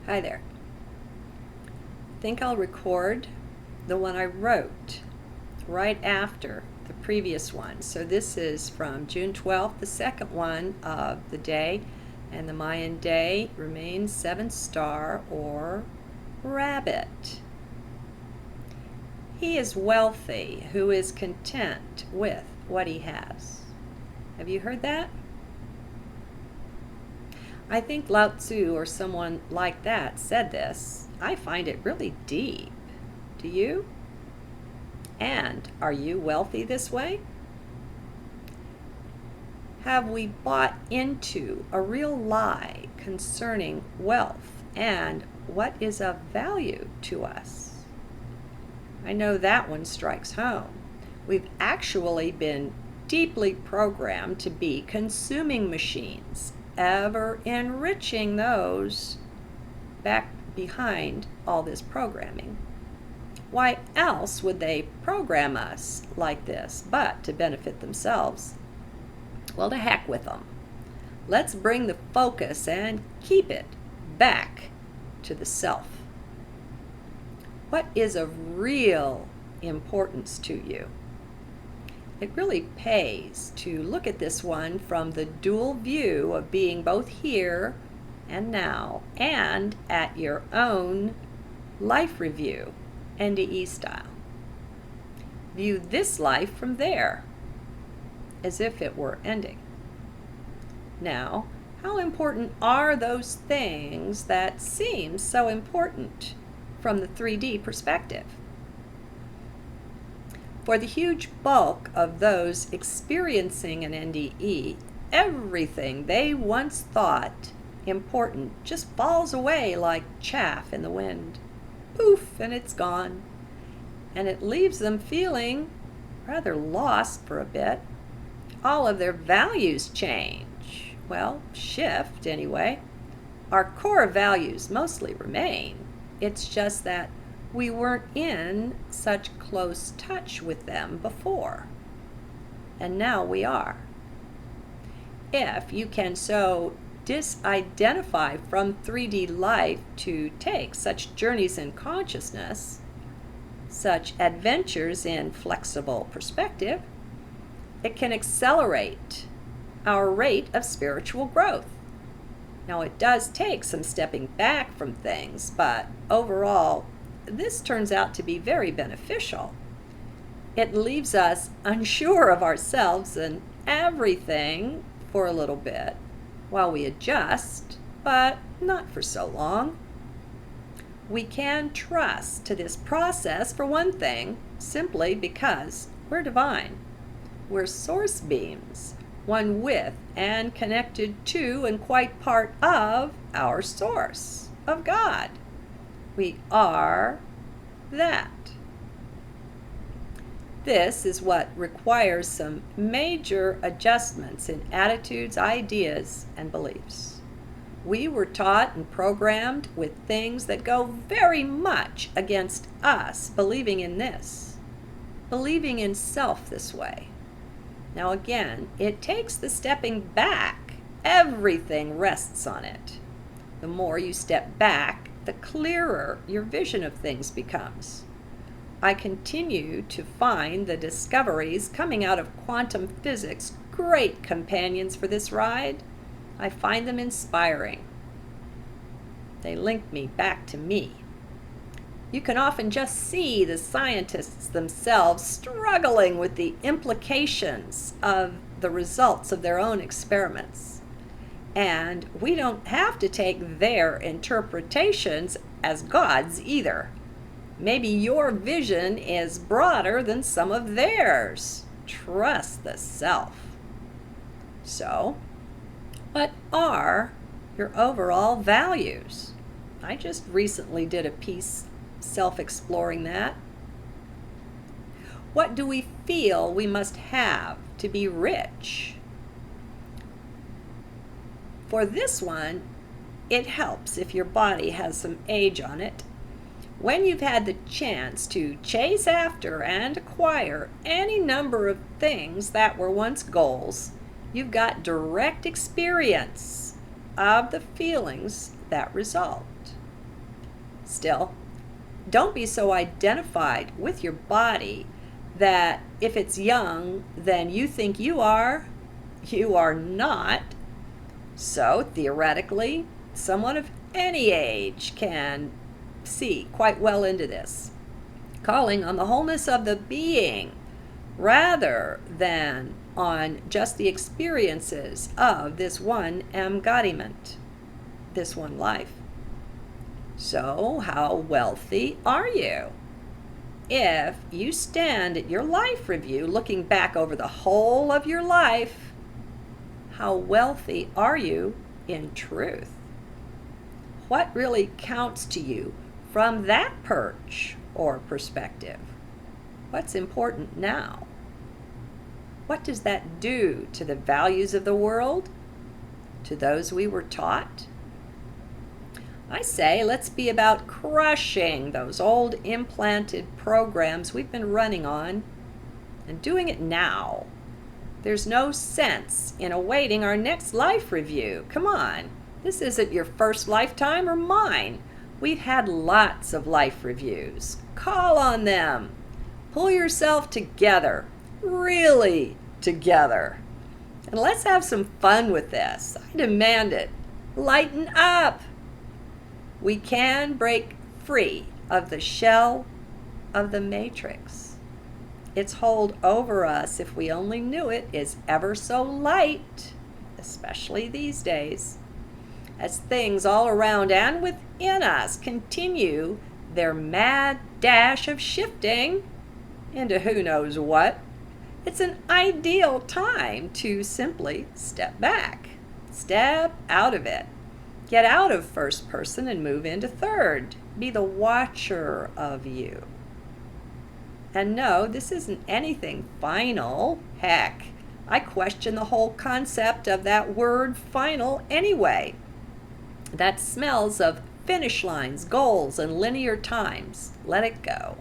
Hi there. I think I'll record the one I wrote right after the previous one. So this is from June 12th, the second one of the day, and the Mayan day remains 7-star or rabbit. He is wealthy who is content with what he has. Have you heard that? I think Lao Tzu or someone like that said this. I find it really deep. Do you? And are you wealthy this way? Have we bought into a real lie concerning wealth and what is of value to us? I know that one strikes home. We've actually been deeply programmed to be consuming machines, ever enriching those back behind all this programming. Why else would they program us like this but to benefit themselves? Well, to heck with them. Let's bring the focus and keep it back to the self. What is of real importance to you? It really pays to look at this one from the dual view of being both here and now and at your own life review, NDE style. View this life from there as if it were ending. Now, how important are those things that seem so important from the 3D perspective? For the huge bulk of those experiencing an NDE, everything they once thought important just falls away like chaff in the wind. Poof, and it's gone. And it leaves them feeling rather lost for a bit. All of their values change. Well, shift anyway. Our core values mostly remain. It's just that we weren't in such close touch with them before. And now we are. If you can so disidentify from 3D life to take such journeys in consciousness, such adventures in flexible perspective, it can accelerate our rate of spiritual growth. Now, it does take some stepping back from things, but overall, this turns out to be very beneficial. It leaves us unsure of ourselves and everything for a little bit while we adjust, but not for so long. We can trust to this process for one thing, simply because we're divine. We're source beams, one with and connected to and quite part of our source, of God. We are that. This is what requires some major adjustments in attitudes, ideas, and beliefs. We were taught and programmed with things that go very much against us believing in this, believing in self this way. Now again, it takes the stepping back. Everything rests on it. The more you step back, the clearer your vision of things becomes. I continue to find the discoveries coming out of quantum physics great companions for this ride. I find them inspiring. They link me back to me. You can often just see the scientists themselves struggling with the implications of the results of their own experiments. And we don't have to take their interpretations as God's either. Maybe your vision is broader than some of theirs. Trust the self. So, what are your overall values? I just recently did a piece self-exploring that. What do we feel we must have to be rich? For this one, it helps if your body has some age on it. When you've had the chance to chase after and acquire any number of things that were once goals, you've got direct experience of the feelings that result. Still, don't be so identified with your body that if it's young, then you think you are. You are not. So, theoretically, someone of any age can see quite well into this, calling on the wholeness of the being rather than on just the experiences of this one embodiment, this one life. So, how wealthy are you? If you stand at your life review looking back over the whole of your life, how wealthy are you in truth? What really counts to you from that perch or perspective? What's important now? What does that do to the values of the world? To those we were taught? I say let's be about crushing those old implanted programs we've been running on and doing it now. There's no sense in awaiting our next life review. Come on, this isn't your first lifetime or mine. We've had lots of life reviews. Call on them. Pull yourself together, really together. And let's have some fun with this. I demand it. Lighten up. We can break free of the shell of the matrix. Its hold over us, if we only knew it, is ever so light, especially these days, as things all around and within us continue their mad dash of shifting into who knows what. It's an ideal time to simply step back, step out of it. Get out of first person and move into third. Be the watcher of you. And no, this isn't anything final. Heck, I question the whole concept of that word final anyway. That smells of finish lines, goals, and linear times. Let it go.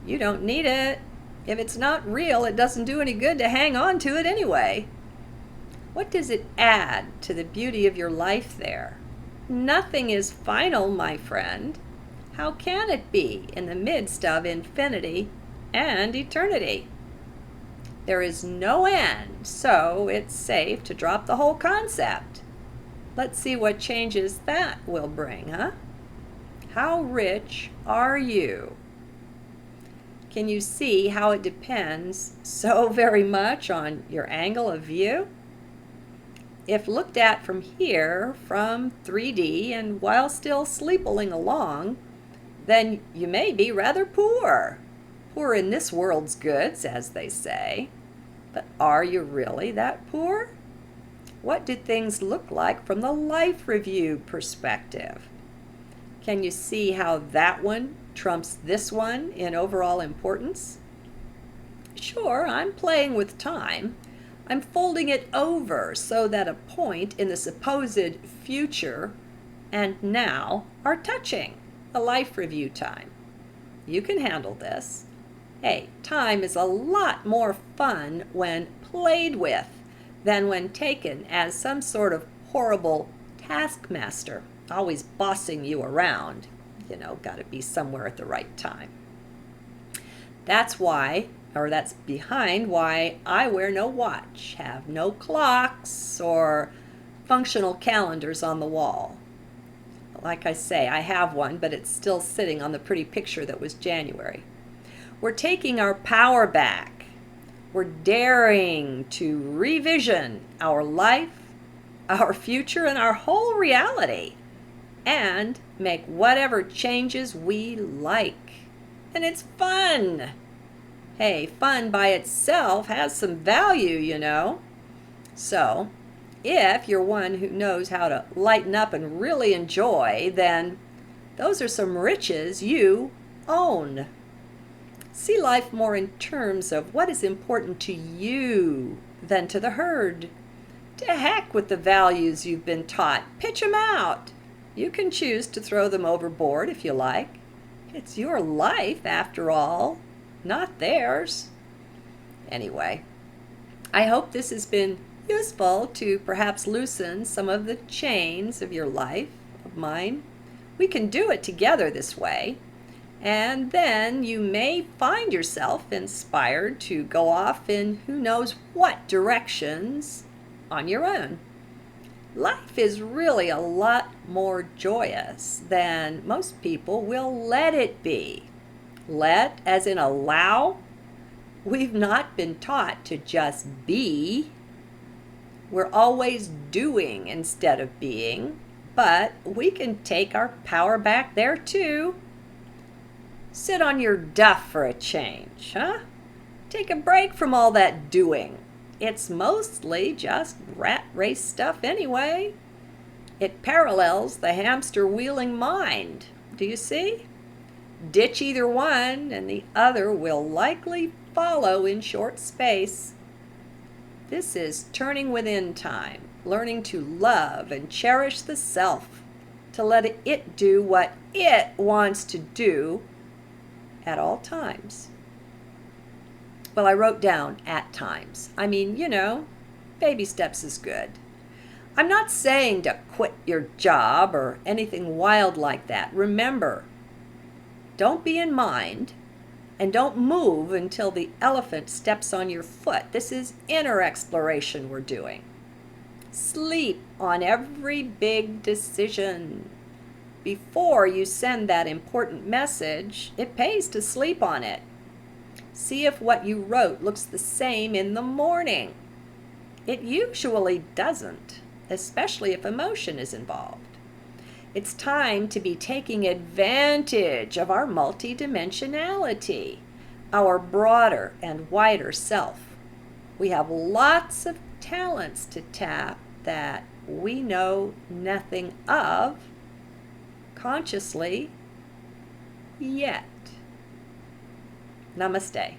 You don't need it. If it's not real, it doesn't do any good to hang on to it anyway. What does it add to the beauty of your life there? Nothing is final, my friend. How can it be in the midst of infinity and eternity? There is no end, so it's safe to drop the whole concept. Let's see what changes that will bring, huh? How rich are you? Can you see how it depends so very much on your angle of view? If looked at from here, from 3D, and while still sleeping along, then you may be rather poor. Poor in this world's goods, as they say. But are you really that poor? What did things look like from the life review perspective? Can you see how that one trumps this one in overall importance? Sure, I'm playing with time. I'm folding it over so that a point in the supposed future and now are touching, a life review time. You can handle this. Hey, time is a lot more fun when played with than when taken as some sort of horrible taskmaster, always bossing you around. Got to be somewhere at the right time. That's behind why I wear no watch, have no clocks or functional calendars on the wall. Like I say, I have one, but it's still sitting on the pretty picture that was January. We're taking our power back. We're daring to revision our life, our future, and our whole reality, and make whatever changes we like. And it's fun. Hey, fun by itself has some value. So, if you're one who knows how to lighten up and really enjoy, then those are some riches you own. See life more in terms of what is important to you than to the herd. To heck with the values you've been taught. Pitch them out. You can choose to throw them overboard if you like. It's your life, after all, not theirs. Anyway, I hope this has been useful to perhaps loosen some of the chains of your life, of mine, We can do it together this way, and then you may find yourself inspired to go off in who knows what directions on your own. Life is really a lot more joyous than most people will let it be. Let, as in allow. We've not been taught to just be. We're always doing instead of being, but we can take our power back there too. Sit on your duff for a change, huh? Take a break from all that doing. It's mostly just rat race stuff anyway. It parallels the hamster wheeling mind. Do you see? Ditch either one, and the other will likely follow in short space. This is turning within time, learning to love and cherish the self, to let it do what it wants to do at all times. Well, I wrote down at times. I mean, baby steps is good. I'm not saying to quit your job or anything wild like that. Remember, don't be in mind, and don't move until the elephant steps on your foot. This is inner exploration we're doing. Sleep on every big decision. Before you send that important message, it pays to sleep on it. See if what you wrote looks the same in the morning. It usually doesn't, especially if emotion is involved. It's time to be taking advantage of our multidimensionality, our broader and wider self. We have lots of talents to tap that we know nothing of consciously yet. Namaste.